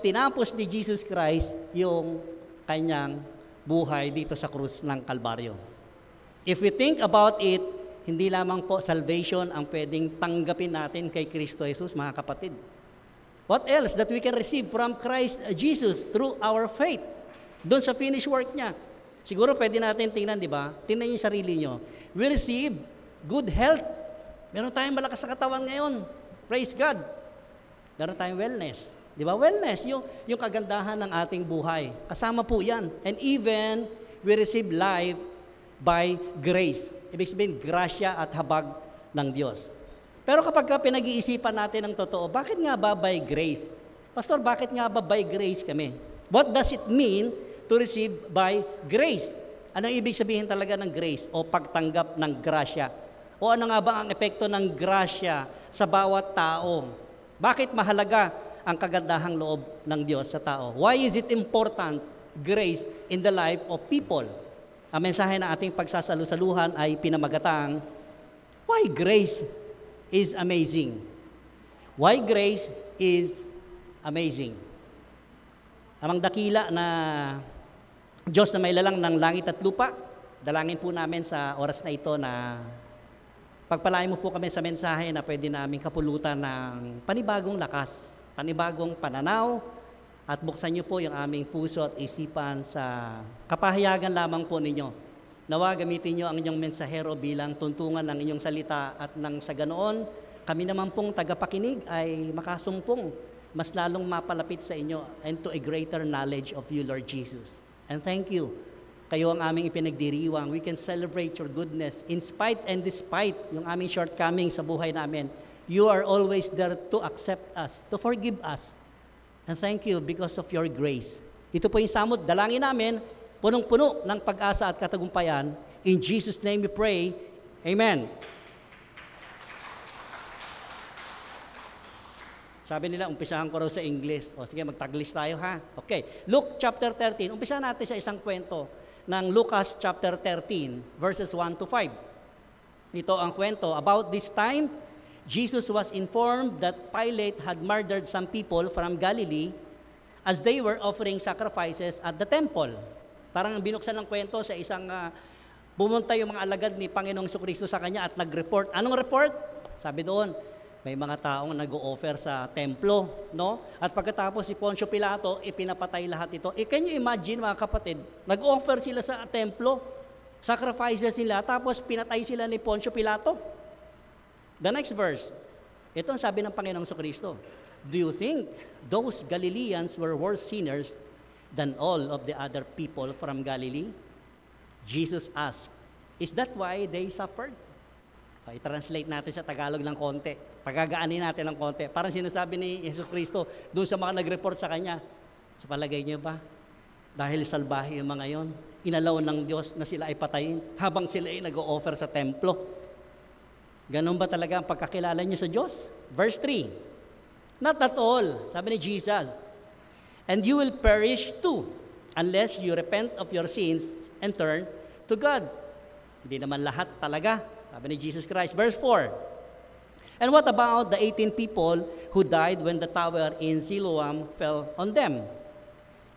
tinapos ni Jesus Christ yung kanyang buhay dito sa krus ng Kalbaryo. If we think about it, hindi lamang po salvation ang pwedeng tanggapin natin kay Kristo Jesus, mga kapatid. What else that we can receive from Christ Jesus through our faith? Doon sa finished work niya. Siguro pwede natin tingnan, di ba? Tingnan niyo yung sarili niyo. We receive good health. Meron tayong malakas sa katawan ngayon. Praise God. Meron tayong wellness. Di ba? Wellness, yung kagandahan ng ating buhay. Kasama po yan. And even, we receive life by grace. Ibig sabihin, grasya at habag ng Diyos. Pero kapag pinag-iisipan natin ng totoo, bakit nga ba by grace? Pastor, bakit nga ba by grace kami? What does it mean to receive by grace? Ano ibig sabihin talaga ng grace o pagtanggap ng grasya? O ano nga ba ang epekto ng grasya sa bawat tao? Bakit mahalaga ang kagandahang loob ng Diyos sa tao? Why is it important, grace, in the life of people? Ang mensahe na ating pagsasalusaluhan ay pinamagatang, why grace is amazing? Why grace is amazing? Amang dakila na Diyos na may lalang ng langit at lupa, dalangin po namin sa oras na ito na pagpalain mo po kami sa mensahe na pwede namin kapulutan ng panibagong lakas, panibagong pananaw, at buksan niyo po yung aming puso at isipan sa kapahayagan lamang po ninyo. Nawa gamitin niyo ang inyong mensahero bilang tuntungan ng inyong salita at nang sa ganoon, kami naman pong tagapakinig ay makasumpong, mas lalong mapalapit sa inyo and to a greater knowledge of you, Lord Jesus. And thank you. Kayo ang aming ipinagdiriwang. We can celebrate your goodness in spite and despite yung aming shortcomings sa buhay namin. You are always there to accept us, to forgive us. And thank you because of your grace. Ito po yung samot, dalangin namin, punong-puno ng pag-asa at katagumpayan. In Jesus' name we pray. Amen. Sabi nila, umpisahan ko raw sa English. O sige, mag-Taglish tayo ha. Okay, Luke chapter 13. Umpisahan natin sa isang kwento ng Lucas chapter 13, verses 1 to 5. Ito ang kwento. About this time, Jesus was informed that Pilate had murdered some people from Galilee as they were offering sacrifices at the temple. Parang binuksan ng kwento sa isang bumunta yung mga alagad ni Panginoong Jesucristo sa kanya at nag-report. Anong report? Sabi doon, may mga taong nag-o-offer sa templo, no? At pagkatapos si Poncio Pilato, ipinapatay lahat ito. Can you imagine, mga kapatid, nag-offer sila sa templo, sacrifices nila, tapos pinatay sila ni Poncio Pilato. The next verse, ito ang sabi ng Panginoong Jesucristo, do you think those Galileans were worse sinners than all of the other people from Galilee? Jesus asked, is that why they suffered? I-translate natin sa Tagalog ng konti. Pagagaanin natin ng konti. Parang sinasabi ni Jesucristo doon sa mga nag-report sa Kanya, sa palagay niyo ba, dahil salbahe yung mga yon, inalaw ng Diyos na sila ay patayin habang sila ay nag-o-offer sa templo. Ganun ba talaga ang pagkakilala niyo sa Diyos? Verse 3, not at all, sabi ni Jesus, and you will perish too, unless you repent of your sins and turn to God. Hindi naman lahat talaga. Sabi ni Jesus Christ. Verse 4, and what about the 18 people who died when the tower in Siloam fell on them?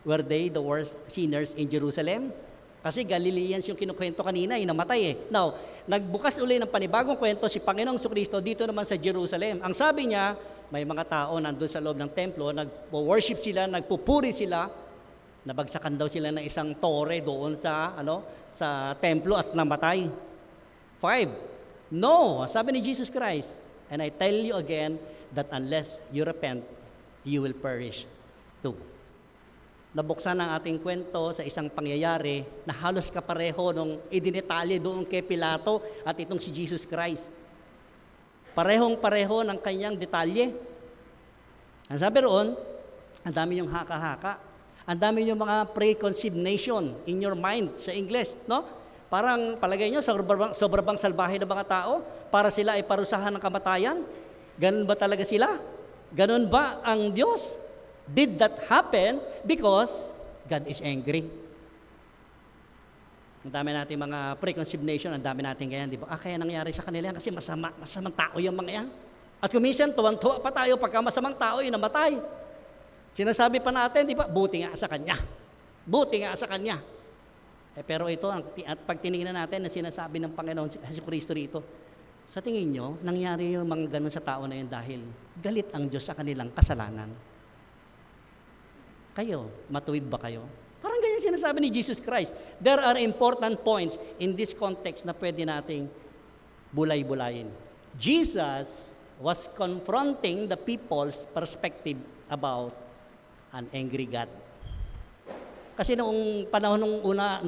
Were they the worst sinners in Jerusalem? Kasi Galileans yung kinukwento kanina, namatay eh. Now, nagbukas uli ng panibagong kwento si Panginoong Jesucristo dito naman sa Jerusalem. Ang sabi niya, may mga tao nandun sa loob ng templo, nag-worship sila, nagpupuri sila, nabagsakan daw sila ng isang tore doon sa templo at namatay. 5, no, sabi ni Jesus Christ, and I tell you again that unless you repent, you will perish too. Nabuksan ang ating kwento sa isang pangyayari na halos kapareho nung idinetalye doon kay Pilato at itong si Jesus Christ. Parehong-pareho ng kanyang detalye. Ang sabi roon, ang dami yung haka-haka, ang dami yung mga preconceived notion in your mind sa English, no? Parang palagay nyo, sobrang salbahe ng mga tao para sila ay parusahan ng kamatayan. Ganun ba talaga sila? Ganun ba ang Diyos? Did that happen because God is angry? Ang dami natin mga preconceived notion, ang dami natin ganyan, di ba? Kaya nangyari sa kanila yan kasi masamang tao yung mga yan. At kuminsan, tuwang-tuwa pa tayo pagka masamang tao yung namatay. Sinasabi pa natin, di ba, buti nga sa Kanya. Buti nga sa Kanya. Pero ito, at pag tinignan natin na sinasabi ng Panginoon Jesucristo rito, sa tingin nyo, nangyari yung mga ganun sa tao na yun dahil galit ang Diyos sa kanilang kasalanan. Kayo, matuwid ba kayo? Parang ganyan sinasabi ni Jesus Christ. There are important points in this context na pwede nating bulay-bulayin. Jesus was confronting the people's perspective about an angry God. Kasi noong panahon nung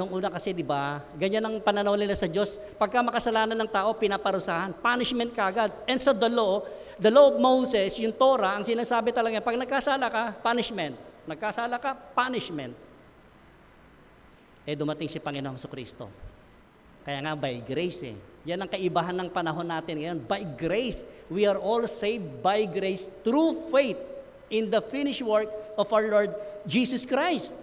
una kasi, di ba, ganyan ang pananaw nila sa Diyos. Pagka makasalanan ng tao, pinaparusahan. Punishment kagad. And so the law of Moses, yung Torah, ang sinasabi talaga, pag nagkasala ka, punishment. Nagkasala ka, punishment. Dumating si Panginoong Jesucristo. Kaya nga, by grace Yan ang kaibahan ng panahon natin ngayon. By grace, we are all saved by grace through faith in the finished work of our Lord Jesus Christ.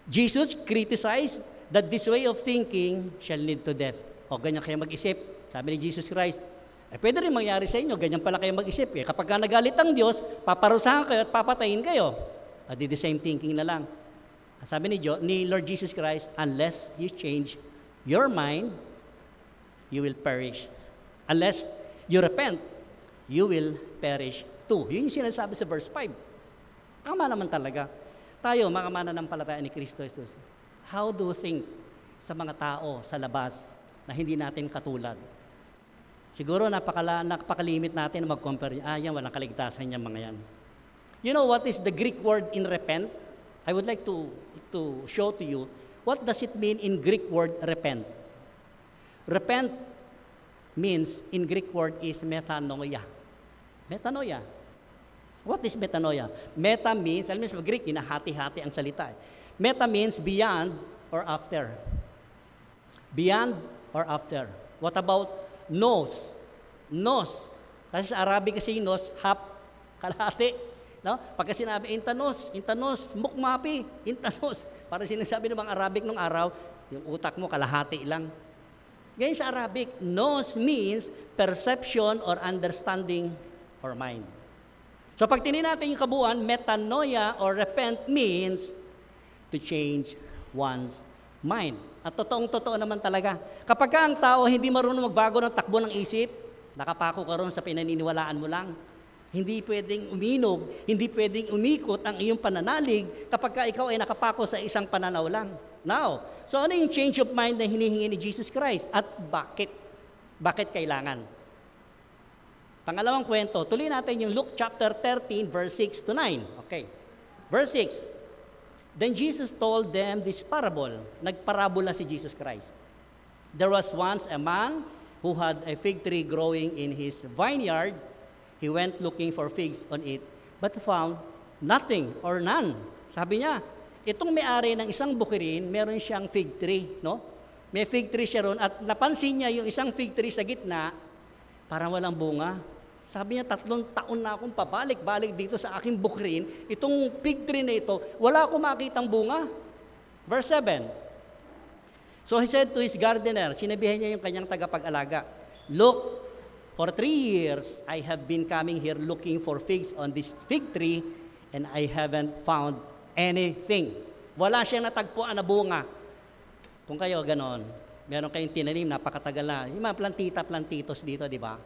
Jesus criticized that this way of thinking shall lead to death. Ganyan kayo mag-isip. Sabi ni Jesus Christ, pwede rin mangyari sa inyo, ganyan pala kayo mag-isip. Kapag ka nagalit ang Diyos, paparusahan kayo at papatayin kayo. The same thinking na lang. Sabi ni Lord Jesus Christ, unless you change your mind, you will perish. Unless you repent, you will perish too. Yun yung sinasabi sa verse 5. Tama naman talaga. Tayo, mga mananampalataya ni Kristo Jesus, how do you think sa mga tao sa labas na hindi natin katulad? Siguro napakalimit natin na mag-compare. Yan, walang kaligtasan yung mga yan. You know what is the Greek word in repent? I would like to show to you, what does it mean in Greek word repent? Repent means, in Greek word is metanoia. Metanoia. What is metanoia? Meta means, alam mo sa Greek, hinahati-hati ang salita. Meta means beyond or after. Beyond or after. What about nos? Nos. Kasi sa Arabic kasi nos, half, kalahati. No? Pagka sinabi, intanos, mukmapi, intanos. Para sinasabi ng mga Arabic nung araw, yung utak mo kalahati lang. Ganyan sa Arabic, nos means perception or understanding or mind. So pag tinin natin yung kabuuan, metanoia or repent means to change one's mind. At totoong-totoo naman talaga. Kapag ang tao hindi marunong magbago ng takbo ng isip, nakapako ka ron sa pinaniniwalaan mo lang. Hindi pwedeng uminog, hindi pwedeng umikot ang iyong pananalig kapag ikaw ay nakapako sa isang pananaw lang. Now, so ano yung change of mind na hinihingi ni Jesus Christ? At bakit? Bakit kailangan? Pangalawang kwento, tuloy natin yung Luke chapter 13, verse 6 to 9. Okay. Verse 6. Then Jesus told them this parable. Nagparabola si Jesus Christ. There was once a man who had a fig tree growing in his vineyard. He went looking for figs on it, but found nothing or none. Sabi niya, itong may-ari ng isang bukirin, meron siyang fig tree, no? May fig tree siya ron at napansin niya yung isang fig tree sa gitna, parang walang bunga. Sabi niya, 3 taon na akong pabalik-balik dito sa aking bukirin, itong fig tree na ito, wala akong makitang bunga. Verse 7. So he said to his gardener, sinabihan niya yung kanyang tagapag-alaga, look, for 3 years, I have been coming here looking for figs on this fig tree and I haven't found anything. Wala siyang natagpuan na bunga. Kung kayo ganon, meron kayong tinanim, napakatagal na. Yung mga plantitos dito, di ba?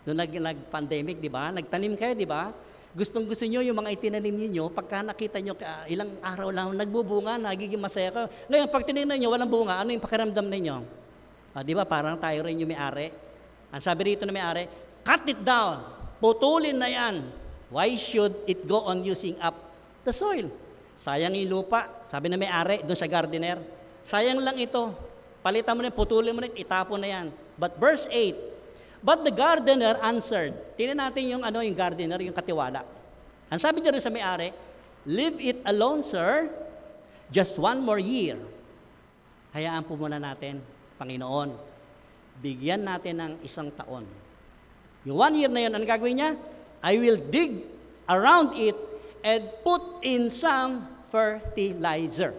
Noong nag-pandemic, di ba? Nagtanim kayo, di ba? Gustong-gusto nyo yung mga itinanim niyo, pagka nakita nyo, ilang araw lang, nagbubunga, nagiging masaya ka. Ngayon, pag tinignan nyo, walang bunga, ano yung pakiramdam ninyo? Di ba? Parang tayo rin yung may-ari. Ang sabi rito na may-ari, cut it down, putulin na yan. Why should it go on using up the soil? Sayang yung lupa, sabi na may-ari doon sa gardener. Sayang lang ito, palitan mo na, putulin mo na, itapon na yan. But verse 8, but the gardener answered. Tingnan natin yung yung gardener, yung katiwala. Ang sabi niya rin sa may-ari, leave it alone, sir. Just 1 more year. Hayaan po muna natin, Panginoon. Bigyan natin ng 1 taon. Yung 1 year na yun, ano gagawin niya? I will dig around it and put in some fertilizer.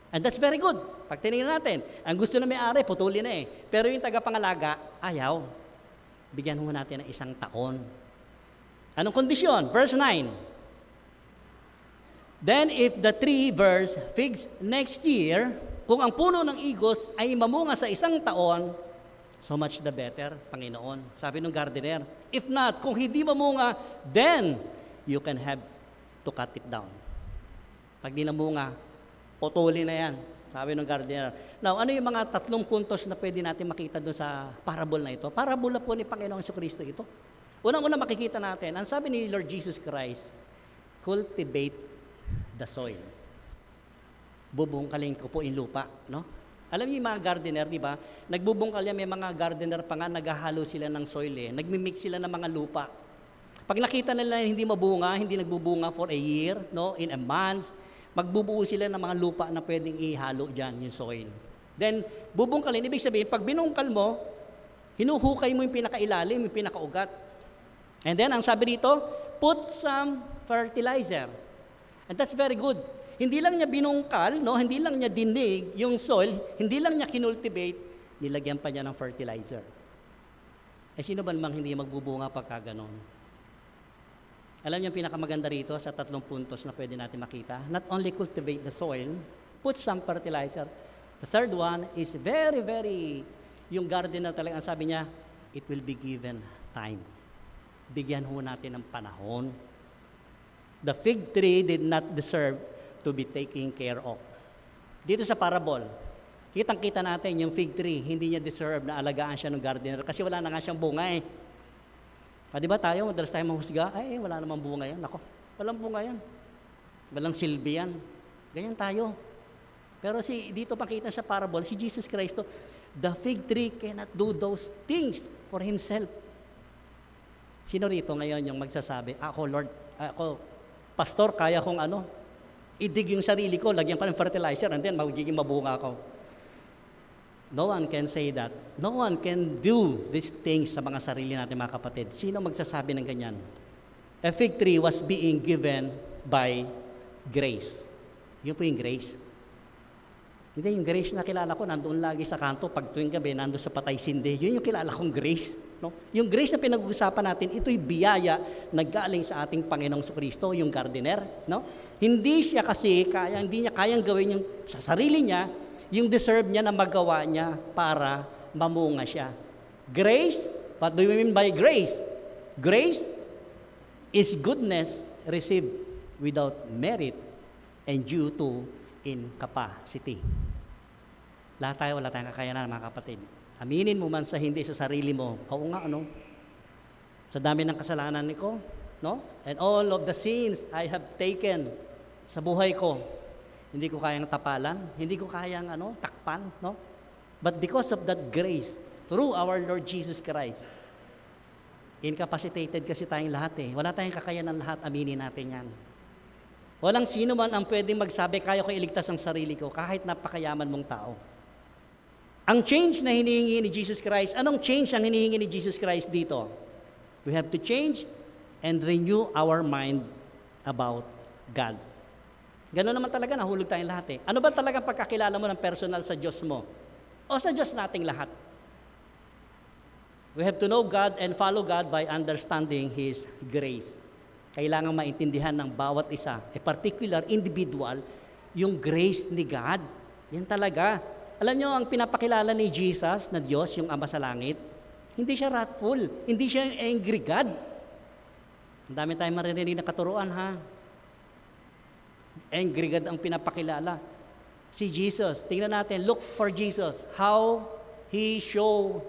And that's very good. Pag tinignan natin, ang gusto na may-ari, putulin na eh. Pero yung tagapangalaga, ayaw. Bigyan mo natin ng 1 taon. Anong kondisyon? Verse 9. Then if the tree bears figs next year, kung ang puno ng igos ay mamunga sa isang taon, so much the better, Panginoon. Sabi ng gardener. If not, kung hindi mamunga, then you can have to cut it down. Pag di namunga, putuli na yan. Sabi ng gardener. Now, ano yung mga 3 puntos na pwede natin makita doon sa parable na ito? Parable po ni Panginoong Jesucristo ito. Unang-una makikita natin, ang sabi ni Lord Jesus Christ, cultivate the soil. Bubungkalin ko po yung lupa, no? Alam niyo yung mga gardener, di ba? Nagbubungkal yan, may mga gardener pa nga, naghahalo sila ng soil eh. Nagmimix sila ng mga lupa. Pag nakita nila hindi mabunga, hindi nagbubunga for a year, no? In a month, magbubuo sila ng mga lupa na pwedeng ihalo dyan, yung soil. Then, bubungkalin, ibig sabihin, pag binungkal mo, hinuhukay mo yung pinakailalim, yung pinakaugat. And then, ang sabi dito, put some fertilizer. And that's very good. Hindi lang niya binungkal, no? Hindi lang niya dinig yung soil, hindi lang niya kinultivate, nilagyan pa niya ng fertilizer. Eh, sino ba namang hindi magbubunga pagka ganon? Alam niyo yung pinakamaganda rito sa 3 puntos na pwede natin makita? Not only cultivate the soil, put some fertilizer. The third one is very, very, yung gardener talaga, ang sabi niya, it will be given time. Bigyan ho natin ng panahon. The fig tree did not deserve to be taken care of. Dito sa parable, kitang-kita natin yung fig tree, hindi niya deserve na alagaan siya ng gardener kasi wala na nga siyang bunga eh. Di ba tayo, madalas tayo mahusga, ay wala namang bunga yan. Ako, walang bunga yan. Walang silbi yan. Ganyan tayo. Pero dito pakita sa parable, si Jesus Christ, the fig tree cannot do those things for himself. Sino rito ngayon yung magsasabi, ako Lord, ako pastor, kaya kong idig yung sarili ko, lagyan ko ng fertilizer, and then magiging mabunga ako. No one can say that. No one can do these things sa mga sarili natin, mga kapatid. Sino magsasabi ng ganyan? A fig tree was being given by grace. Yun po yung grace. Hindi, yung grace na kilala ko, nandoon lagi sa kanto, pag tuwing gabi, nandoon sa patay sindi. Yun yung kilala kong grace. No? Yung grace na pinag-uusapan natin, ito'y biyaya na galing sa ating Panginoong Jesucristo, yung gardener. No? Hindi niya kayang gawin yung sa sarili niya, yung deserve niya na magawa niya para mamunga siya. Grace, what do you mean by grace? Grace is goodness received without merit and due to incapacity. Lahat tayo, wala tayong kakayanan, mga kapatid. Aminin mo man sa hindi sa sarili mo, oo nga, sa dami ng kasalanan ko, no? And all of the sins I have taken sa buhay ko, hindi ko kayang tapalan, hindi ko kayang takpan, no? But because of that grace, through our Lord Jesus Christ, incapacitated kasi tayong lahat eh. Wala tayong kakayanan lahat, aminin natin yan. Walang sino man ang pwedeng magsabi, kaya ko iligtas ang sarili ko, kahit napakayaman mong tao. Ang change na hinihingi ni Jesus Christ, anong change ang hinihingi ni Jesus Christ dito? We have to change and renew our mind about God. Gano'n naman talaga, nahulog tayong lahat eh. Ano ba talaga pagkakilala mo ng personal sa Diyos mo? O sa Diyos nating lahat? We have to know God and follow God by understanding His grace. Kailangan maintindihan ng bawat isa, a particular individual, yung grace ni God. Yan talaga. Alam nyo, ang pinapakilala ni Jesus na Diyos, yung Ama sa Langit, hindi siya wrathful, hindi siya angry God. Ang dami tayong maririnig na katuruan, ha? Angry God ang pinapakilala. Si Jesus, tingnan natin, look for Jesus, how He show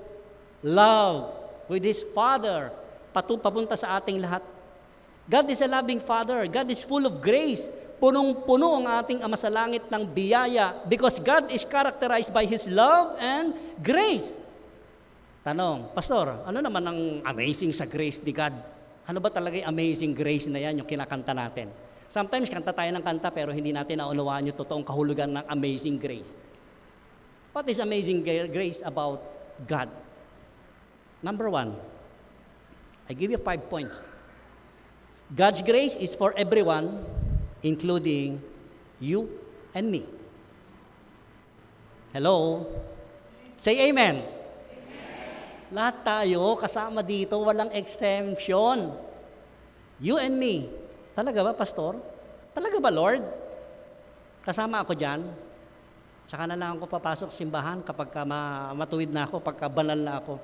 love with His Father, papunta sa ating lahat. God is a loving Father. God is full of grace. Punong-puno ang ating Ama sa Langit ng biyaya because God is characterized by His love and grace. Tanong, Pastor, ano naman ang amazing sa grace ni God? Ano ba talaga yung amazing grace na yan, yung kinakanta natin? Sometimes kanta tayo ng kanta pero hindi natin naunawaan yung totoong kahulugan ng amazing grace. What is amazing grace about God? Number 1, I give you 5 points. God's grace is for everyone, including you and me. Hello? Say amen. Lahat tayo kasama dito, walang exemption. You and me. Talaga ba, Pastor? Talaga ba, Lord? Kasama ako dyan? Saka na lang ako papasok sa simbahan kapag matuwid na ako, pagka banal na ako.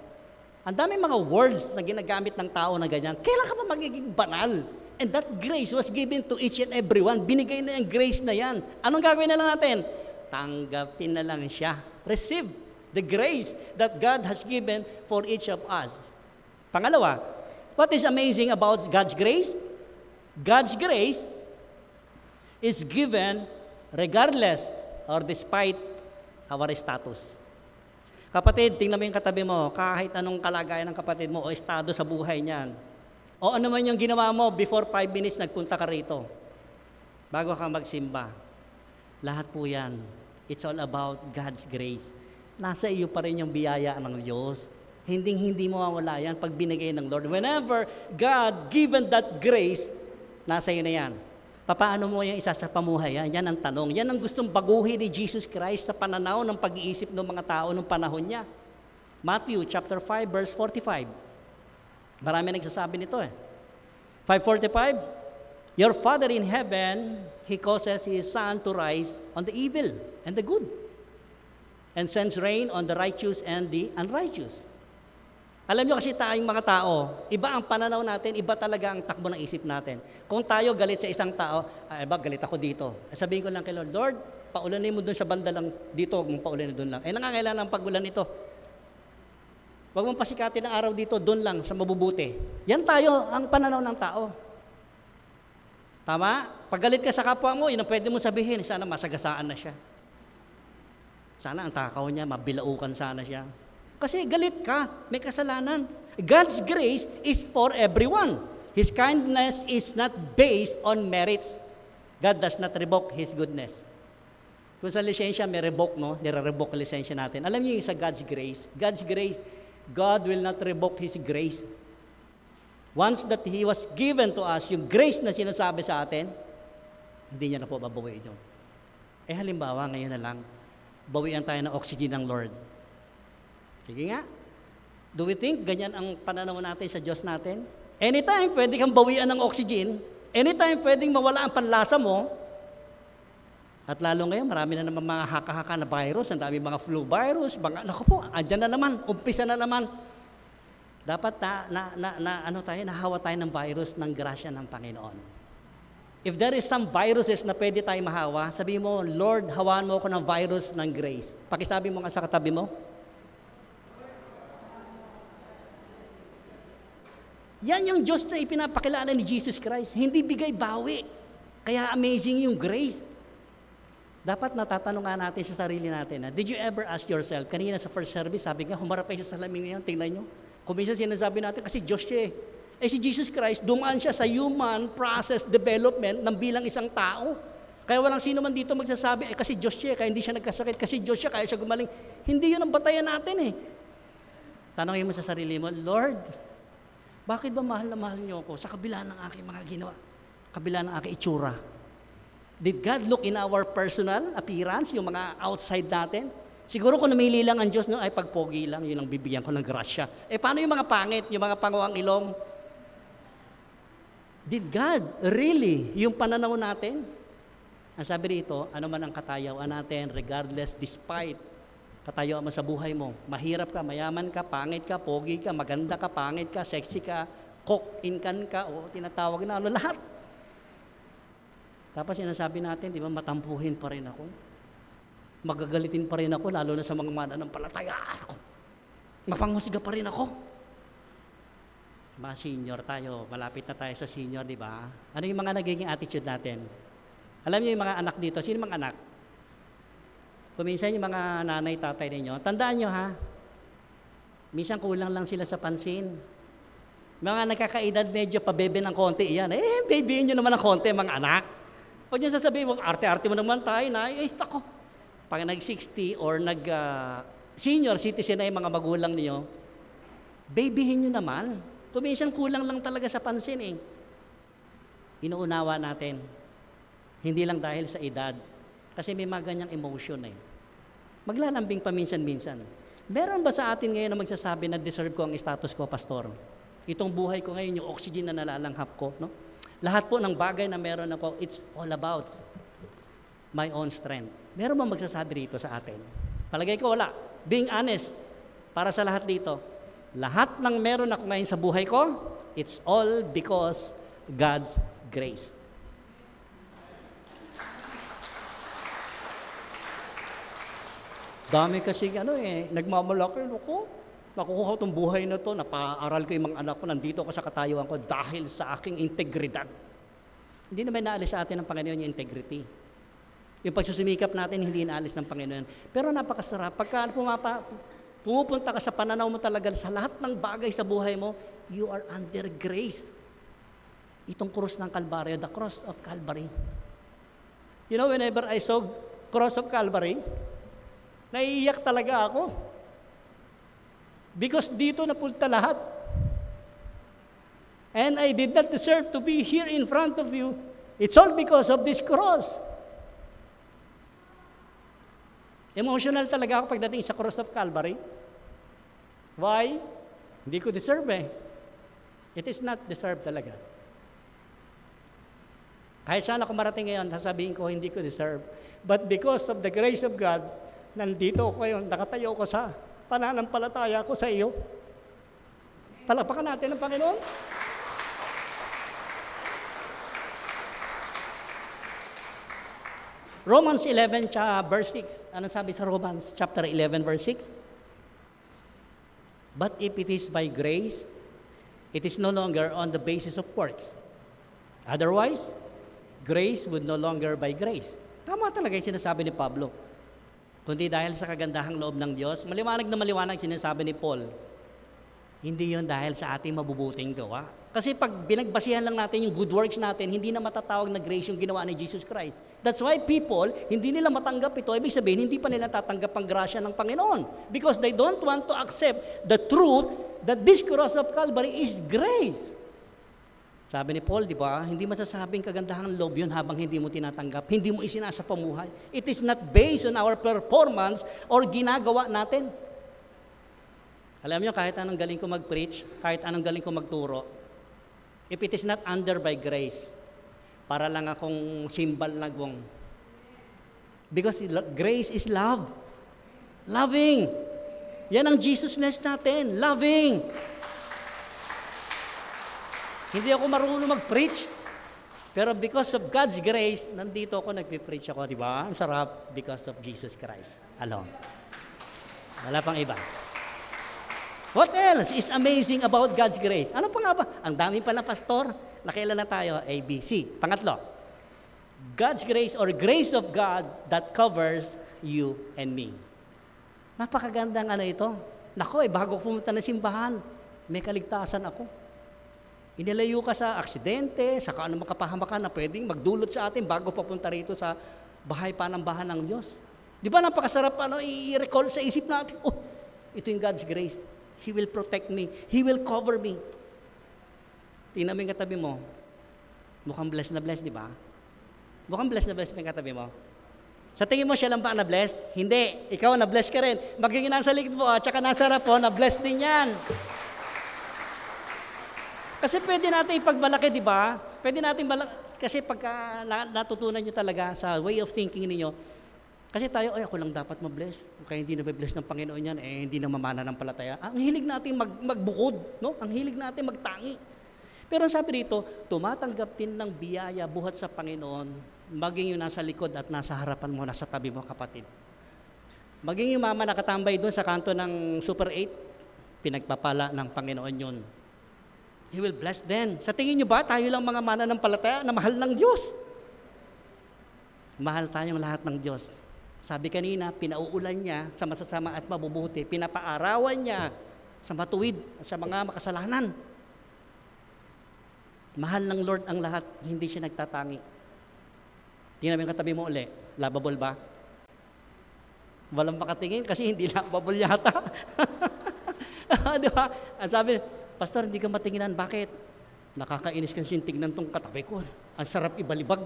Ang daming mga words na ginagamit ng tao na ganyan. Kailan ka ba magiging banal? And that grace was given to each and everyone. Binigay na yung grace na yan. Anong gagawin na lang natin? Tanggapin na lang siya. Receive the grace that God has given for each of us. Pangalawa, what is amazing about God's grace? God's grace is given regardless or despite our status. Kapatid, tingnan mo yung katabi mo, kahit anong kalagayan ng kapatid mo o estado sa buhay niyan. O ano man yung ginawa mo before 5 minutes nagpunta ka rito. Bago ka magsimba. Lahat po yan. It's all about God's grace. Nasa iyo pa rin yung biyaya ng Diyos. Hindi mo mawala yan pag binigay ng Lord. Whenever God given that grace, nasa iyo na yan. Paano mo yung isa sa pamuhay? Yan ang tanong. Yan ang gustong baguhin ni Jesus Christ sa pananaw ng pag-iisip ng mga tao ng panahon niya. Matthew chapter 5 verse 45. Marami nagsasabi nito 5:45, Your Father in heaven, He causes His sun to rise on the evil and the good, and sends rain on the righteous and the unrighteous. Alam nyo kasi tayong mga tao, iba ang pananaw natin, iba talaga ang takbo ng isip natin. Kung tayo galit sa isang tao, galit ako dito. Sabihin ko lang kay Lord, Lord, paulanin mo doon sa banda lang dito, huwag mong paulanin doon lang. Nangangailangan ng pagulan ito. Huwag mong pasikatin ang araw dito, doon lang, sa mabubuti. Yan tayo, ang pananaw ng tao. Tama? Pag galit ka sa kapwa mo, yun ang pwede mo sabihin, sana masagasaan na siya. Sana ang takaw niya, mabilaukan sana siya. Kasi galit ka, may kasalanan. God's grace is for everyone. His kindness is not based on merits. God does not revoke His goodness. Kung sa lisensya may revoke, no? Nire-revoke ang lisensya natin. Alam niyo yung sa God's grace, God will not revoke His grace. Once that He was given to us, yung grace na sinasabi sa atin, hindi niya na po babawiin yun. Halimbawa, ngayon na lang, bawian tayo ng oxygen ng Lord. Sige nga. Do we think ganyan ang pananaw natin sa Diyos natin? Anytime pwede kang bawian ng oxygen, anytime pwedeng mawala ang panlasa mo, at lalo ngayon, marami na naman mga haka-haka na virus, ang dami mga flu virus, naku po, andyan na naman, umpisa na naman. Dapat nahawa tayo ng virus ng grasya ng Panginoon. If there is some viruses na pwede tayo mahawa, sabi mo, Lord, hawaan mo ako ng virus ng grace. Pakisabi mo nga sa katabi mo, yan yung Diyos na ipinapakilala ni Jesus Christ. Hindi bigay bawi. Kaya amazing yung grace. Dapat natatanong nga natin sa sarili natin. Did you ever ask yourself, kanina sa first service, sabi nga, humarap kayo sa salamin niya, tingnan nyo. Kung minsan sinasabi natin, kasi Diyos siya si Jesus Christ, dumaan siya sa human process development ng bilang isang tao. Kaya walang sino man dito magsasabi, kasi Diyos siya, kaya hindi siya nagkasakit, kasi Diyos siya, kaya siya gumaling. Hindi yun ang batayan natin Tanongin mo sa sarili mo, Lord, bakit ba mahal na mahal niyo ako sa kabila ng aking mga ginawa? Kabila ng aking itsura? Did God look in our personal appearance, yung mga outside natin? Siguro kung namili lang ang Diyos, ay pagpogi lang, yun ang bibigyan ko ng grasya. Paano yung mga pangit, yung mga panguang ilong? Did God really, yung pananaw natin? Ang sabi rito, ano man ang katayawan natin, regardless, despite katayuan mo sa buhay mo. Mahirap ka, mayaman ka, pangit ka, pogi ka, maganda ka, pangit ka, sexy ka, cook-inkan ka, o tinatawag na lahat. Tapos sinasabi natin, di ba, matampuhin pa rin ako. Magagalitin pa rin ako, lalo na sa mga mananampalataya ako. Mapanghusga pa rin ako. Mga senior tayo, malapit na tayo sa senior, di ba? Ano yung mga nagiging attitude natin? Alam niyo yung mga anak dito, sino mga anak? Kuminsan yung mga nanay, tatay ninyo, tandaan nyo minsan kulang lang sila sa pansin. Mga nagkakaedad medyo pabebe ng konti, yan. Babyin nyo naman ng konti, mga anak. Pag nyo sasabihin mo, arte-arte mo naman tayo na, tako. Pag nag-60 or nag-senior citizen na yung mga magulang niyo, babyhin nyo naman. Kuminsan kulang lang talaga sa pansin Inuunawa natin. Hindi lang dahil sa edad. Kasi may mga ganyang emotion Maglalambing paminsan-minsan. Meron ba sa atin ngayon na magsasabi na deserve ko ang status ko, pastor? Itong buhay ko ngayon, yung oxygen na nalalanghap ko, no? Lahat po ng bagay na meron ako, it's all about my own strength. Meron bang magsasabi dito sa atin? Palagay ko wala. Being honest, para sa lahat dito, lahat ng meron ako ngayon sa buhay ko, it's all because God's grace. Dami kasi nagmamalaki ako. Nakukuha itong buhay na to, napaaral ko yung mga anak ko, nandito ako sa katayuan ko dahil sa aking integridad. Hindi naman naalis sa atin ng Panginoon yung integrity. Yung pagsusumikap natin, hindi inaalis ng Panginoon. Pero napakasarap. Pagka pumupunta ka sa pananaw mo talaga sa lahat ng bagay sa buhay mo, you are under grace. Itong krus ng Kalbaryo, the cross of Calvary. You know, whenever I saw cross of Calvary, naiiyak talaga ako. Because dito napunta lahat. And I did not deserve to be here in front of you. It's all because of this cross. Emotional talaga ako pagdating sa cross of Calvary. Why? Hindi ko deserve It is not deserved talaga. Kahit saan ako marating ngayon, sasabihin ko, hindi ko deserve. But because of the grace of God, nandito ako ngayon, nakatayo ko sa pananampalataya ko sa iyo. Palakpakan natin ang Panginoon. Romans 11, verse 6. Anong sabi sa Romans chapter 11, verse 6? But if it is by grace, it is no longer on the basis of works. Otherwise, grace would no longer by grace. Tama talaga yung sinasabi ni Pablo. Kundi dahil sa kagandahang loob ng Diyos, maliwanag na maliwanag sinasabi ni Paul, hindi yon dahil sa ating mabubuting gawa. Kasi pag binagbasihan lang natin yung good works natin, hindi na matatawag na grace yung ginawa ni Jesus Christ. That's why people, hindi nila matanggap ito. Ibig sabihin, hindi pa nila tatanggap ang grasya ng Panginoon. Because they don't want to accept the truth that this cross of Calvary is grace. Sabi ni Paul, di ba, hindi masasabing kagandahang loob yun habang hindi mo tinatanggap, hindi mo isinasa pamuhay. It is not based on our performance or ginagawa natin. Alam niyo, kahit anong galing ko mag-preach, kahit anong galing ko magturo, if it is not under by grace, para lang akong simbal na gwang. Because grace is love. Loving. Yan ang Jesusness natin. Loving. Hindi ako marunong mag-preach. Pero because of God's grace, nandito ako, nagpipreach ako, di ba? Ang sarap because of Jesus Christ alone. Wala pang iba. What else is amazing about God's grace? Ano pa nga ba? Ang dami pala, pastor. Nakailan na tayo? A, B, C. Pangatlo. God's grace or grace of God that covers you and me. Napakagandang ito. Nako, bago pumunta ng simbahan, may kaligtasan ako. Inilayo ka sa aksidente, sa kaano makapahamakan na pwedeng magdulot sa atin bago papunta rito sa bahay panambahan ng Diyos. Di ba napakasarap i-recall sa isip natin, ito yung God's grace. He will protect me. He will cover me. Tingnan mo yung katabi mo. Mukhang blessed na blessed, di ba? Mukhang blessed na blessed yung katabi mo. Sa tingin mo siya lang ba na-blessed? Hindi. Ikaw na-blessed ka rin. Magiging nasa likod mo at saka nasa harap mo, na-blessed din yan. Kasi pwede natin ipagmalaki, di ba? Pwede natin kasi pagka natutunan nyo talaga sa way of thinking ninyo, kasi tayo, ako lang dapat ma-bless. Kaya hindi na ma-bless ng Panginoon yan, hindi na mamana ng palataya. Ang hilig natin magbukod, no? Ang hilig natin magtangi. Pero sabi dito, tumatanggap din ng biyaya buhat sa Panginoon, maging yung nasa likod at nasa harapan mo, nasa tabi mo, kapatid. Maging yung mama nakatambay doon sa kanto ng Super 8, pinagpapala ng Panginoon yun. He will bless them. Sa tingin nyo ba, tayo lang mga mananampalataya na mahal ng Diyos? Mahal tayong lahat ng Diyos. Sabi kanina, pinauulan niya sa masasama at mabubuti. Pinapaarawan niya sa matuwid at sa mga makasalanan. Mahal ng Lord ang lahat, hindi siya nagtatangi. Tingnan mo yung katabi mo uli, lovable ba? Walang makatingin kasi hindi lovable yata. Di ba? Ang sabi, Pastor, hindi ka matinginan. Bakit? Nakakainis kasi tignan tong katabi ko. Ang sarap ibalibag.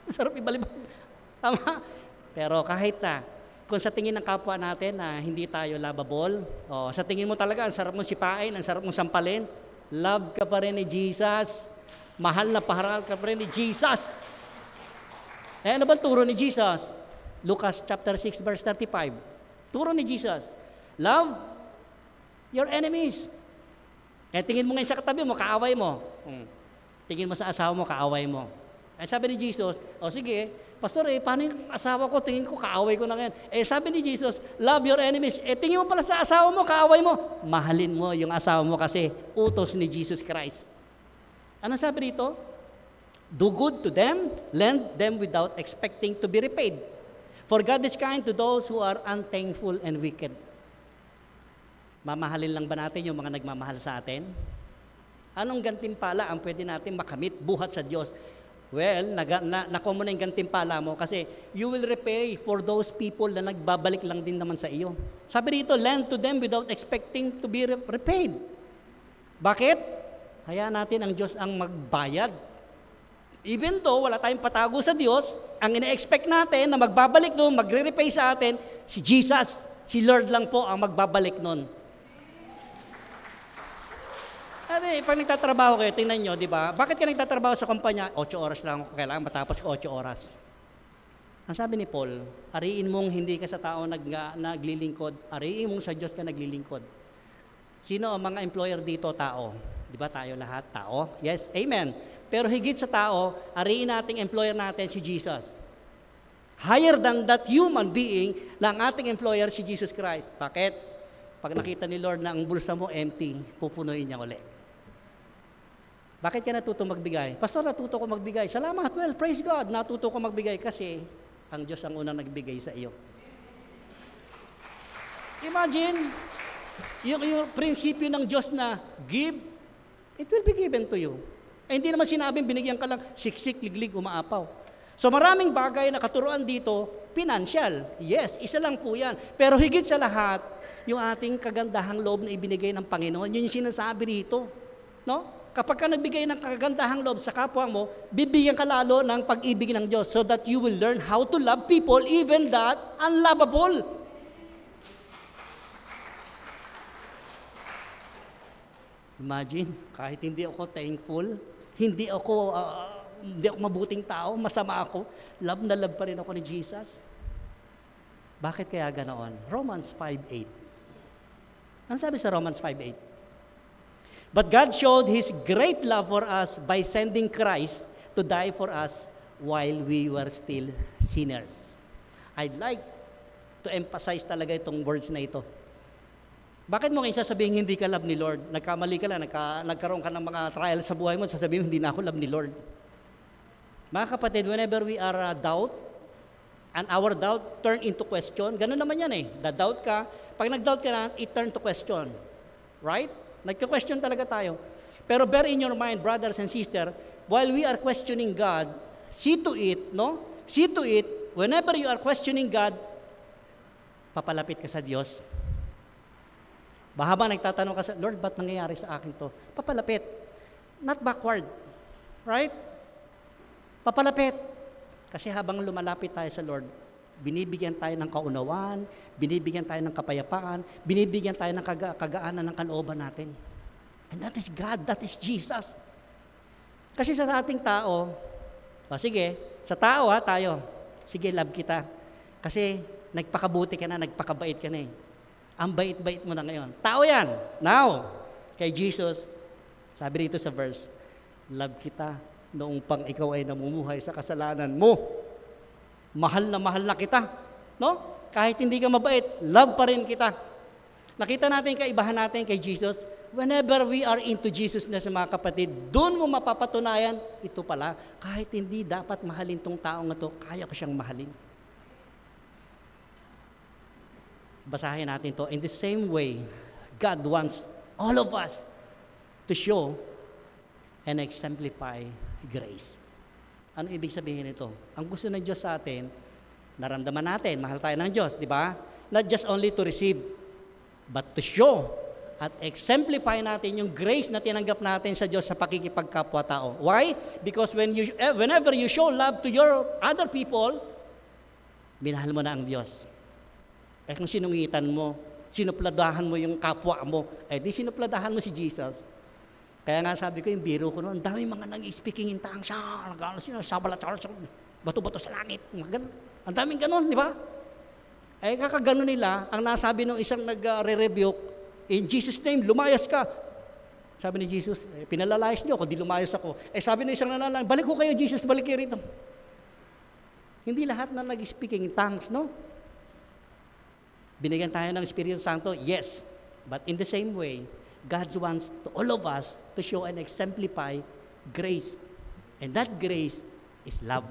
Sarap ibalibag. Tama? Pero kahit kung sa tingin ng kapwa natin na hindi tayo lovable, sa tingin mo talaga, ang sarap mong sipain, ang sarap mong sampalin, love ka pa rin ni Jesus. Mahal na paharal ka pa rin ni Jesus. Eh ano ba turo ni Jesus? Lucas chapter 6 verse 35. Turo ni Jesus. Love your enemies. Eh tingin mo ngayon sa katabi mo, kaaway mo. Tingin mo sa asawa mo, kaaway mo. Eh sabi ni Jesus, sige, Pastor, paano yung asawa ko? Tingin ko, kaaway ko na ngayon. Eh sabi ni Jesus, love your enemies. Eh tingin mo pala sa asawa mo, kaaway mo. Mahalin mo yung asawa mo kasi utos ni Jesus Christ. Ano sabi dito? Do good to them, lend them without expecting to be repaid. For God is kind to those who are unthankful and wicked. Mamahalin lang ba natin yung mga nagmamahal sa atin? Anong gantimpala ang pwede natin makamit buhat sa Diyos? Well, nakuha mo na yung gantimpala mo kasi you will repay for those people na nagbabalik lang din naman sa iyo. Sabi dito, lend to them without expecting to be repaid. Bakit? Hayaan natin ang Diyos ang magbayad. Even though wala tayong patago sa Diyos, ang ina-expect natin na magbabalik doon, magre-repay sa atin, si Jesus, si Lord lang po ang magbabalik noon. Pag nagtatrabaho kayo, tingnan nyo, di ba? Bakit ka nagtatrabaho sa kumpanya? 8 oras lang ako kailangan matapos ko 8 oras. Ang sabi ni Paul, ariin mong hindi ka sa tao naglilingkod, ariin mong sa Diyos ka naglilingkod. Sino ang mga employer dito? Tao. Di ba tayo lahat? Tao? Yes, amen. Pero higit sa tao, ariin nating employer natin si Jesus. Higher than that human being na ang ating employer si Jesus Christ. Bakit? Pag nakita ni Lord na ang bulsa mo empty, pupunuin niya ulit. Bakit ka natuto magbigay? Pastor, natuto ko magbigay. Salamat. Well, praise God. Natuto ko magbigay kasi ang Diyos ang unang nagbigay sa iyo. Imagine, yung prinsipyo ng Diyos na give, it will be given to you. Eh, hindi naman sinabing binigyan ka lang, siksik, liglig, umaapaw. So maraming bagay na katuruan dito, financial. Yes, isa lang po yan. Pero higit sa lahat, yung ating kagandahang loob na ibinigay ng Panginoon, yun yung sinasabi dito. No? Kapag ka nagbigay ng kagandahang loob sa kapwa mo, bibigyan ka lalo ng pag-ibig ng Diyos so that you will learn how to love people even that unlovable. Imagine, kahit hindi ako thankful, hindi ako mabuting tao, masama ako, love na love pa rin ako ni Jesus. Bakit kaya ganoon? Romans 5:8. Ano sabi sa Romans 5:8? But God showed His great love for us by sending Christ to die for us while we were still sinners. I'd like to emphasize talaga itong words na ito. Bakit mo ngayon sasabihin hindi ka love ni Lord? Nagkamali ka lang, nagkaroon ka ng mga trial sa buhay mo, sasabihin hindi na ako love ni Lord. Mga kapatid, whenever we are doubt, and our doubt turn into question, ganun naman yan eh. Da-doubt ka, pag nag-doubt ka na, it turn to question. Right? Nagka-question talaga tayo. Pero bear in your mind, brothers and sisters, while we are questioning God, see to it, whenever you are questioning God, papalapit ka sa Diyos. Habang nagtatanong ka sa, Lord, ba't nangyayari sa akin to? Papalapit. Not backward. Right? Papalapit. Kasi habang lumalapit tayo sa Lord, binibigyan tayo ng kaunawaan, binibigyan tayo ng kapayapaan, binibigyan tayo ng kagaanan ng kalooban natin. And that is God, that is Jesus. Kasi sa ating tao, sige, sa tao tayo, sige, love kita. Kasi nagpakabuti ka na, nagpakabait ka na eh. Ang bait-bait mo na ngayon. Tao yan. Now, kay Jesus, sabi dito sa verse, love kita noong pang ikaw ay namumuhay sa kasalanan mo. Mahal na kita. No? Kahit hindi ka mabait, love pa rin kita. Nakita natin kaibahan natin kay Jesus. Whenever we are into Jesus na sa mga kapatid, doon mo mapapatunayan, ito pala, kahit hindi dapat mahalin tong taong na to, kaya ko siyang mahalin. Basahin natin to. In the same way, God wants all of us to show and exemplify grace. Ano ibig sabihin nito? Ang gusto ng Diyos sa atin, naramdaman natin, mahal tayo ng Diyos, di ba? Not just only to receive, but to show at exemplify natin yung grace na tinanggap natin sa Diyos sa pakikipagkapwa-tao. Why? Because whenever you show love to your other people, minahal mo na ang Diyos. Eh kung sinungitan mo, sinupladahan mo yung kapwa mo, di sinupladahan mo si Jesus. Kaya nga sabi ko, yung biro ko noon, dami mga nag-speaking in tongues, sabalat, bato-bato sa langit, ang daming ganon, di ba? Eh kakaganon nila, ang nasabi ng isang nag-re-rebuke, in Jesus' name, lumayas ka. Sabi ni Jesus, pinalalayas niyo ako, di lumayas ako. Eh sabi ng isang nanalang, balik ko kayo Jesus, balik kayo rito. Hindi lahat na nag-speaking in tongues, no? Binigyan tayo ng Espiritu Santo, yes. But in the same way, God wants to all of us to show and exemplify grace. And that grace is love.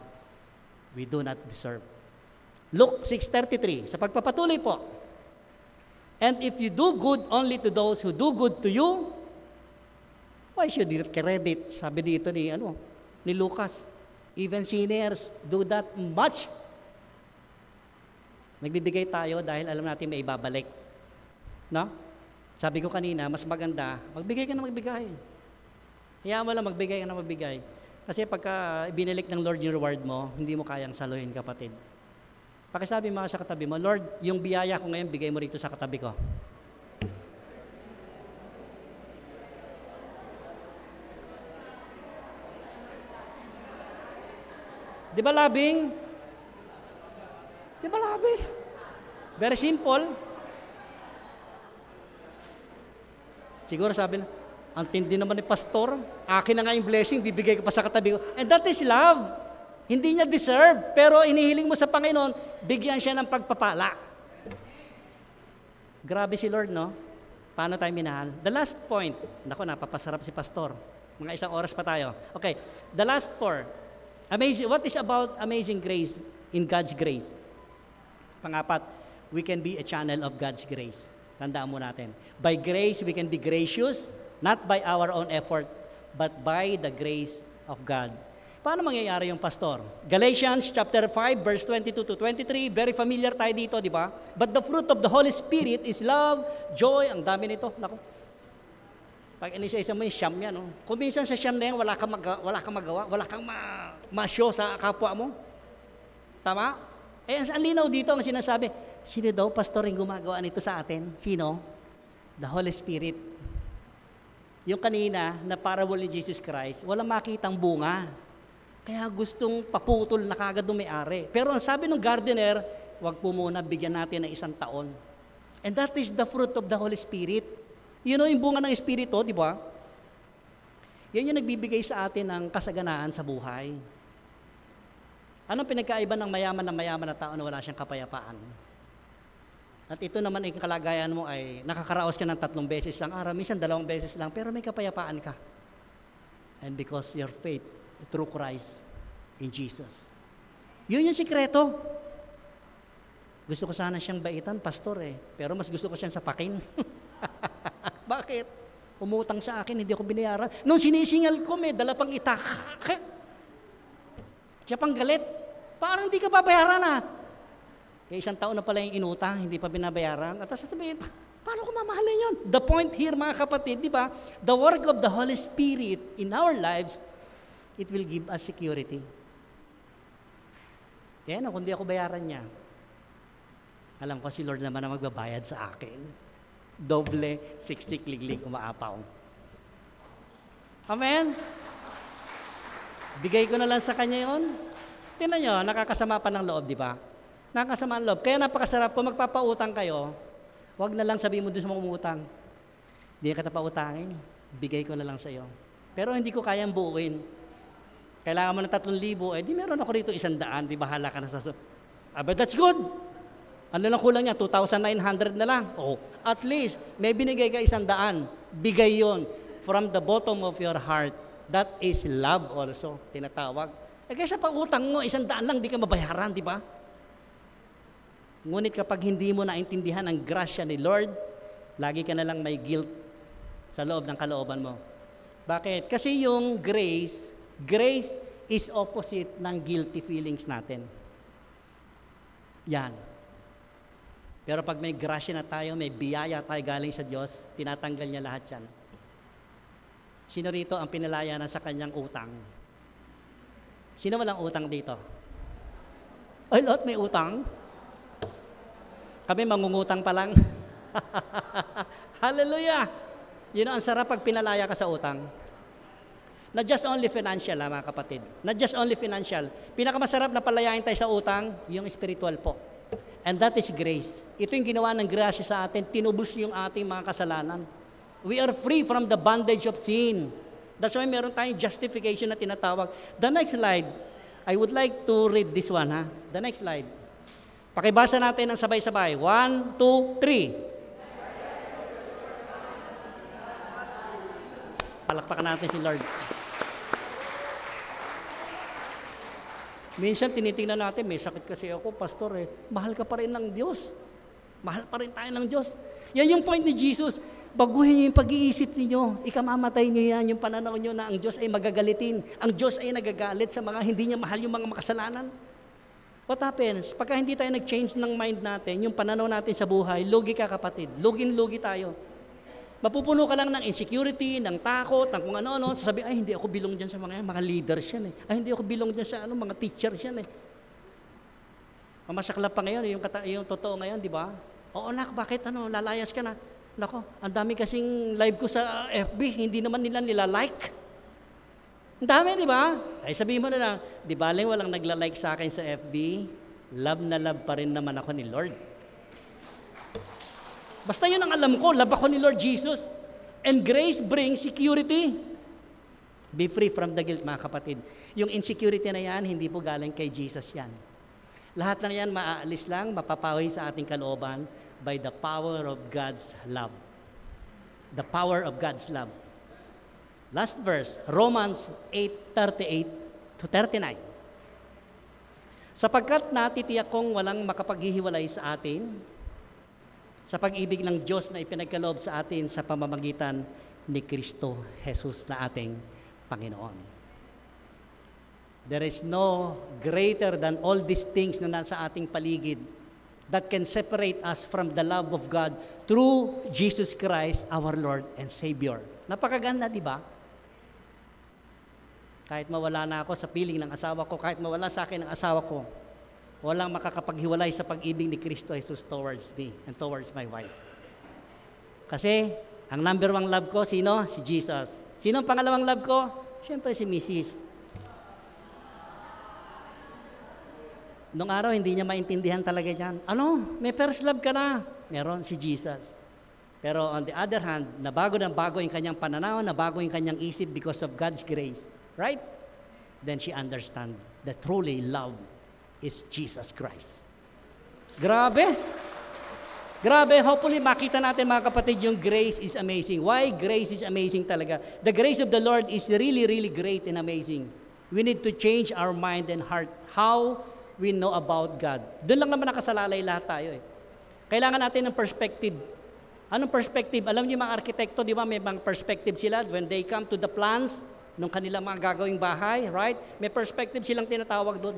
We do not deserve. Luke 6:33, sa pagpapatuloy po. And if you do good only to those who do good to you, why should you credit? Sabi dito ni Lucas, even sinners do that much. Nagbibigay tayo dahil alam natin may ibabalik. No? Sabi ko kanina, mas maganda, magbigay ka na magbigay. Hayaan mo lang, magbigay ka na magbigay. Kasi pagka binalik ng Lord yung reward mo, hindi mo kayang saluhin, kapatid. Pakisabi mga sa katabi mo, Lord, yung biyaya ko ngayon, bigay mo rito sa katabi ko. Di ba labing? Di ba labing? Very simple. Siguro sabi na, ang tindi naman ni pastor, akin na nga yung blessing, bibigay ko pa sa katabi ko. And that is love. Hindi niya deserve, pero inihiling mo sa Panginoon, bigyan siya ng pagpapala. Grabe si Lord, no? Paano tayo minahal? The last point, naku, napapasarap si pastor. Mga isang oras pa tayo. Okay, the last four. Amazing. What is about amazing grace in God's grace? Pangapat, we can be a channel of God's grace. Tandaan mo natin. By grace, we can be gracious, not by our own effort, but by the grace of God. Paano mangyayari yung pastor? Galatians chapter 5, verse 22 to 23, very familiar tayo dito, di ba? But the fruit of the Holy Spirit is love, joy, ang dami nito. Naku. Pag inisa-isa mo yung siyam yan, no? Kung minsan sa siyam na yan, wala kang magawa, wala kang ma-show sa kapwa mo. Tama? Eh, ang linaw dito ang sinasabi, sino daw, pastor, yung gumagawa nito sa atin? Sino? The Holy Spirit. Yung kanina, na parable ni Jesus Christ, walang makitang bunga. Kaya gustong paputol na kagad ng may-ari. Pero ang sabi ng gardener, wag po muna, bigyan natin ng 1 taon. And that is the fruit of the Holy Spirit. You know, yung bunga ng Espiritu, di ba? Yan yung nagbibigay sa atin ng kasaganaan sa buhay. Anong pinagkaiba ng mayaman na tao na wala siyang kapayapaan? At ito naman ay kalagayan mo ay nakakaraos ka ng 3 beses ang araw, minsan 2 beses lang, pero may kapayapaan ka. And because your faith through Christ in Jesus. Yun yung sikreto. Gusto ko sana siyang baitan, pastor pero mas gusto ko siyang sapakin. Bakit? Umutang sa akin, hindi ako binayaran. Nung sinisingal ko, may dala pang itak. Siya pang galit. Parang hindi ka babayaran Eh, 1 taon na pala yung inutang, hindi pa binabayaran. At sasabihin, paano ko mamahalin yun? The point here, mga kapatid, di ba? The work of the Holy Spirit in our lives, it will give us security. Yan, kung di ako bayaran niya, alam ko si Lord naman na magbabayad sa akin. Doble, 60 liglig, umaapaw. Amen? Bigay ko na lang sa kanya yon. Tingnan nyo, nakakasama pa ng loob, di ba? Nakakasama ang loob. Kaya napakasarap, kung magpapautang kayo, wag na lang sabihin mo doon sa mga umutang. Hindi ka na pautangin, bigay ko na lang sa iyo. Pero hindi ko kayang buuin. Kailangan mo ng 3,000, di meron ako rito 100, di bahala ka na sa... But that's good. Ano lang kulang niya? 2,900 na lang. Oh, at least, may binigay ka 100. Bigay yon from the bottom of your heart. That is love also, tinatawag. Kaysa pang utang mo, 100 lang, di ka mabayaran, di ba? Ngunit kapag hindi mo naintindihan ang grasya ni Lord, lagi ka na lang may guilt sa loob ng kalooban mo. Bakit? Kasi yung grace is opposite ng guilty feelings natin. Yan. Pero pag may grasya na tayo, may biyaya tayo galing sa Diyos, tinatanggal niya lahat yan. Sino rito ang pinalaya na sa kanyang utang? Sino walang utang dito? Ay, lahat may utang? Kami mangungutang pa lang. Hallelujah! Yun ang sarap pag pinalaya ka sa utang. Not just only financial, mga kapatid. Not just only financial. Pinakamasarap na palayain tayo sa utang, yung spiritual po. And that is grace. Ito yung ginawa ng grasya sa atin, tinubos yung ating mga kasalanan. We are free from the bondage of sin. That's why meron tayong justification na tinatawag. The next slide, I would like to read this one, ha? The next slide. Pakibasa natin ng sabay-sabay. 1, 2, 3. Palakpakan natin si Lord. Minsan tinitingnan natin, may sakit kasi ako, pastor mahal ka pa rin ng Diyos. Mahal pa rin tayo ng Diyos. Yan yung point ni Jesus. Baguhin niyo yung pag-iisip niyo. Ikamamatay niyo yan, yung pananaw niyo na ang Diyos ay magagalitin. Ang Diyos ay nagagalit sa mga hindi niya mahal yung mga makasalanan. What happens? Pagka hindi tayo nag-change ng mind natin, yung pananaw natin sa buhay, lugi ka kapatid. Lugin-lugi tayo. Mapupuno ka lang ng insecurity, ng takot, ng kung ano-ano. Sasabi, ay hindi ako bilong dyan sa mga leaders yan Ay hindi ako bilong dyan sa mga teachers yan Masaklap pa ngayon, yung totoo ngayon, di ba? Oo nak, bakit lalayas ka na? Nako, ang dami kasing live ko sa FB, hindi naman nila nila-like. Ang dami, di ba? Ay sabihin mo na lang, di ba walang nagla-like sa akin sa FB? Love na love pa rin naman ako ni Lord. Basta yun ang alam ko, love ako ni Lord Jesus. And grace brings security. Be free from the guilt, mga kapatid. Yung insecurity na yan, hindi po galing kay Jesus yan. Lahat na yan maaalis lang, mapapawi sa ating kalooban by the power of God's love. The power of God's love. Last verse, Romans 8:38 to 39. Sapagkat natitiyak kong walang makapaghihiwalay sa atin, sa pag-ibig ng Diyos na ipinagkaloob sa atin sa pamamagitan ni Kristo Jesus na ating Panginoon. There is no greater than all these things na nasa ating paligid that can separate us from the love of God through Jesus Christ, our Lord and Savior. Napakaganda, di ba? Kahit mawala na ako sa piling ng asawa ko, kahit mawala sa akin ang asawa ko, walang makakapaghiwalay sa pag-ibig ni Kristo Jesus towards me and towards my wife. Kasi, ang number 1 love ko, sino? Si Jesus. Sino ang pangalawang love ko? Siyempre si Mrs. Noong araw, hindi niya maintindihan talaga yan. May first love ka na. Meron si Jesus. Pero on the other hand, nabago yung kanyang pananaw, nabago yung kanyang isip because of God's grace. Right? Then she understand that truly love is Jesus Christ. Grabe. Grabe. Hopefully, makita natin mga kapatid, yung grace is amazing. Why grace is amazing talaga? The grace of the Lord is really, really great and amazing. We need to change our mind and heart. How we know about God. Doon lang naman nakasalalay lahat tayo Kailangan natin ng perspective. Anong perspective? Alam niyo mga arkitekto, di ba, may mga perspective sila when they come to the plans ng kanilang mga gagawing bahay, right? May perspective silang tinatawag doon.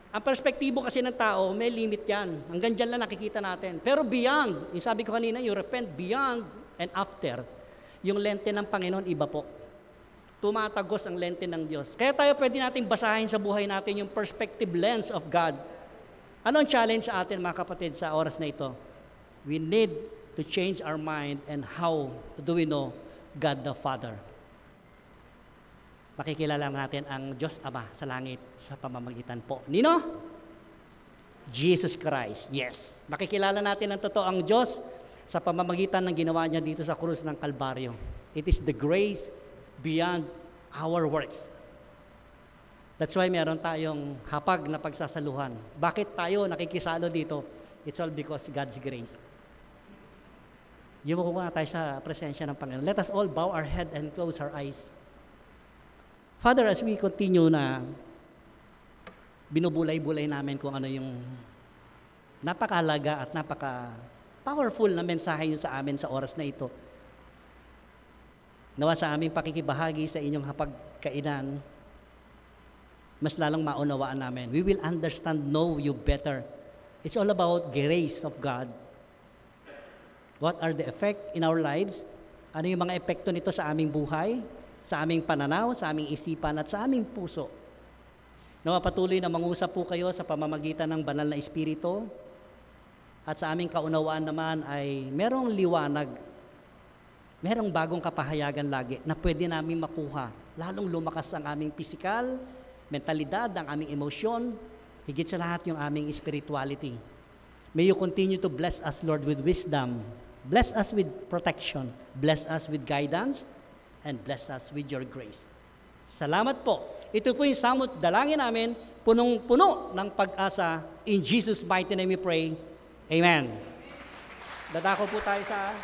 Ang perspektibo kasi ng tao, may limit yan. Hanggang dyan lang nakikita natin. Pero beyond, yung sabi ko kanina, you repent beyond and after, yung lente ng Panginoon, iba po. Tumatagos ang lente ng Diyos. Kaya tayo pwede nating basahin sa buhay natin yung perspective lens of God. Ano ang challenge sa atin, mga kapatid, sa oras na ito? We need to change our mind and how do we know God the Father? Makikilala natin ang Diyos Ama sa langit sa pamamagitan po. Nino? Jesus Christ. Yes. Makikilala natin ang totoong Diyos sa pamamagitan ng ginawa niya dito sa krus ng Kalbaryo. It is the grace beyond our works. That's why meron tayong hapag na pagsasaluhan. Bakit tayo nakikisalo dito? It's all because God's grace. Yumuko nga tayo sa presensya ng Panginoon. Let us all bow our head and close our eyes. Father, as we continue na binubulay-bulay namin kung ano yung napakahalaga at napaka-powerful na mensahe nyo sa amin sa oras na ito. Nawa sa aming pakikibahagi sa inyong hapagkainan, mas lalong maunawaan namin. We will understand, know you better. It's all about grace of God. What are the effect in our lives? Ano yung mga epekto nito sa aming buhay, sa aming pananaw, sa aming isipan, at sa aming puso? Nawa patuloy na mangusap po kayo sa pamamagitan ng banal na Espiritu, at sa aming kaunawaan naman ay merong liwanag merong bagong kapahayagan lagi na pwede namin makuha. Lalong lumakas ang aming physical, mentalidad, ang aming emosyon, higit sa lahat yung aming spirituality. May you continue to bless us, Lord, with wisdom. Bless us with protection. Bless us with guidance. And bless us with your grace. Salamat po. Ito po yung samot dalangin namin, punong-puno ng pag-asa. In Jesus' mighty name we pray. Amen. Dadako po tayo sa